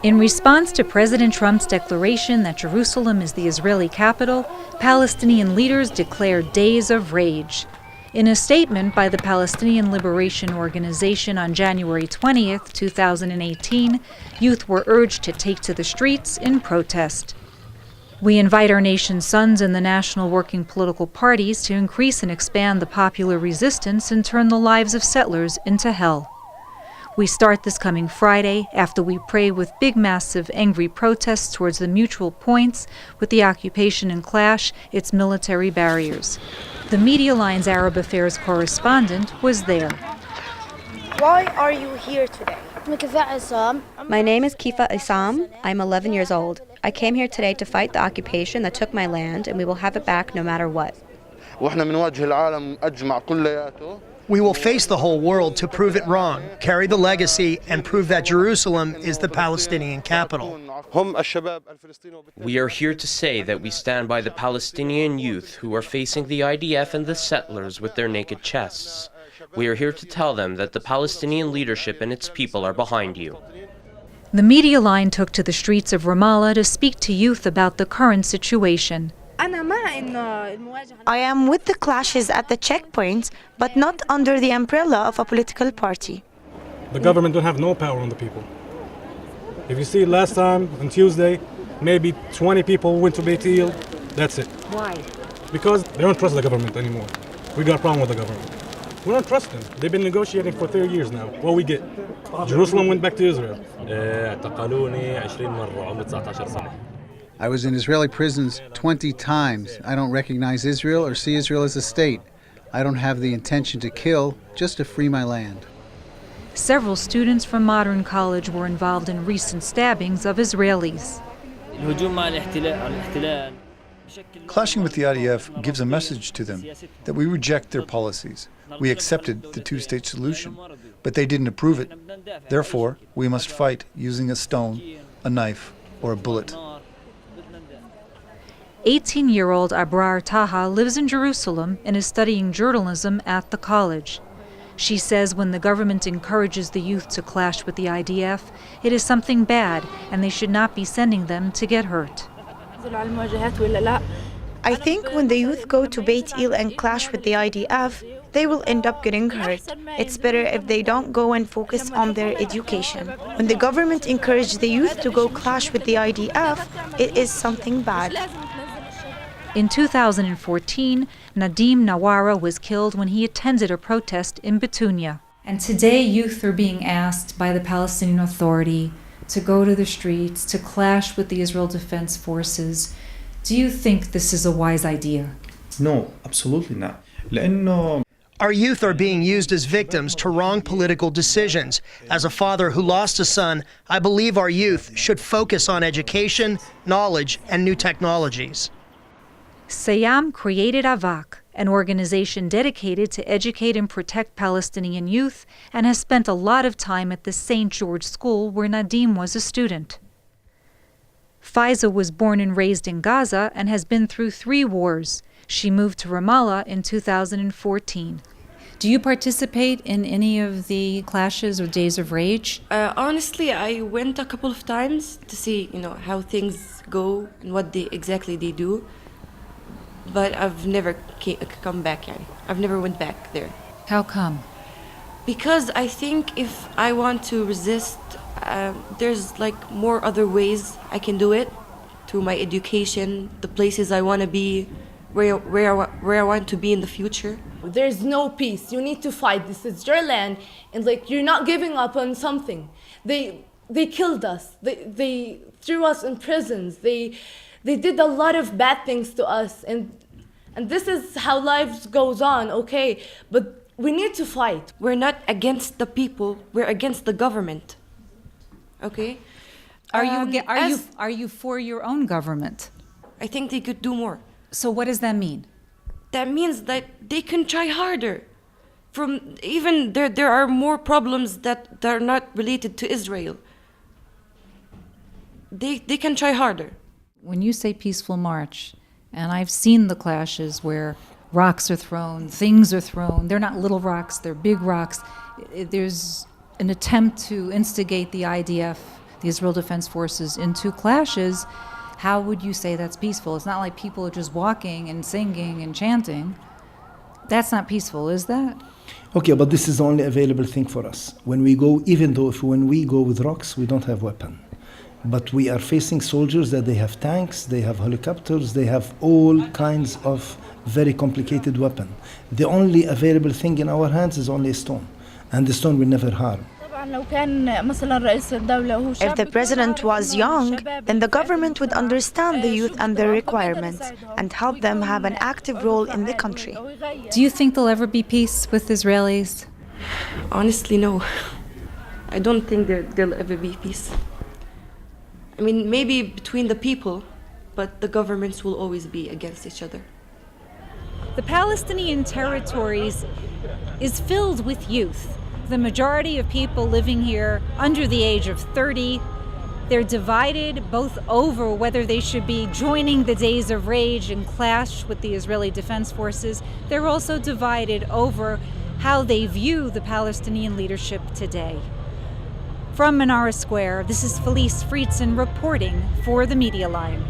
In response to President Trump's declaration that Jerusalem is the Israeli capital, Palestinian leaders declared days of rage. In a statement by the Palestinian Liberation Organization on January 20, 2018, youth were urged to take to the streets in protest. We invite our nation's sons in the national working political parties to increase and expand the popular resistance and turn the lives of settlers into hell. We start this coming Friday after we pray with big, massive, angry protests towards the mutual points with the occupation and clash its military barriers. The Media Line's Arab Affairs correspondent was there. Why are you here today? My name is Kifa Isam. I'm 11 years old. I came here today to fight the occupation that took my land, and we will have it back no matter what. We will face the whole world to prove it wrong, carry the legacy, and prove that Jerusalem is the Palestinian capital. We are here to say that we stand by the Palestinian youth who are facing the IDF and the settlers with their naked chests. We are here to tell them that the Palestinian leadership and its people are behind you. The Media Line took to the streets of Ramallah to speak to youth about the current situation. I am with the clashes at the checkpoints, but not under the umbrella of a political party. The government don't have no power on the people. If you see last time, on Tuesday, maybe 20 people went to Beit El. That's it. Why? Because they don't trust the government anymore. We got a problem with the government. We don't trust them. They've been negotiating for 30 years now. What we get? Jerusalem went back to Israel. I was in Israeli prisons 20 times. I don't recognize Israel or see Israel as a state. I don't have the intention to kill, just to free my land. Several students from Modern College were involved in recent stabbings of Israelis. Clashing with the IDF gives a message to them that we reject their policies. We accepted the two-state solution, but they didn't approve it. Therefore, we must fight using a stone, a knife, or a bullet. 18-year-old Abrar Taha lives in Jerusalem and is studying journalism at the college. She says when the government encourages the youth to clash with the IDF, it is something bad and they should not be sending them to get hurt. I think when the youth go to Beit El and clash with the IDF, they will end up getting hurt. It's better if they don't go and focus on their education. When the government encourages the youth to go clash with the IDF, it is something bad. In 2014, Nadim Nawara was killed when he attended a protest in Bitunia. And today, youth are being asked by the Palestinian Authority to go to the streets, to clash with the Israel Defense Forces. Do you think this is a wise idea? No, absolutely not. Our youth are being used as victims to wrong political decisions. As a father who lost a son, I believe our youth should focus on education, knowledge, and new technologies. Sayam created Avak, an organization dedicated to educate and protect Palestinian youth, and has spent a lot of time at the St. George School where Nadim was a student. Faiza was born and raised in Gaza and has been through 3 wars. She moved to Ramallah in 2014. Do you participate in any of the clashes or days of rage? Honestly, I went a couple of times to see, how things go and what exactly they do. But I've never come back. I've never went back there. How come? Because I think if I want to resist, there's more other ways I can do it through my education, the places I want to be, where I want to be in the future. There's no peace. You need to fight. This is your land, and you're not giving up on something. They killed us. They threw us in prisons. They did a lot of bad things to us, and this is how life goes on, okay? But we need to fight. We're not against the people, we're against the government, okay? Are you for your own government? I think they could do more. So what does that mean? That means that they can try harder. Even there are more problems that are not related to Israel. They can try harder. When you say peaceful march, and I've seen the clashes where rocks are thrown, things are thrown, they're not little rocks, they're big rocks. There's an attempt to instigate the IDF the Israel Defense Forces into clashes, how would you say that's peaceful? It's not like people are just walking and singing and chanting. That's not peaceful, is that? Okay, but this is the only available thing for us. When we go, even though when we go with rocks, we don't have weapon. But we are facing soldiers that they have tanks, they have helicopters, they have all kinds of very complicated weapon. The only available thing in our hands is only a stone, and the stone will never harm. If the president was young, then the government would understand the youth and their requirements and help them have an active role in the country. Do you think there'll ever be peace with Israelis? Honestly, no. I don't think there'll ever be peace. I mean, maybe between the people, but the governments will always be against each other. The Palestinian territories is filled with youth. The majority of people living here under the age of 30, they're divided both over whether they should be joining the days of rage and clash with the Israeli Defense Forces. They're also divided over how they view the Palestinian leadership today. From Menorah Square, this is Felice Friedson reporting for the Media Line.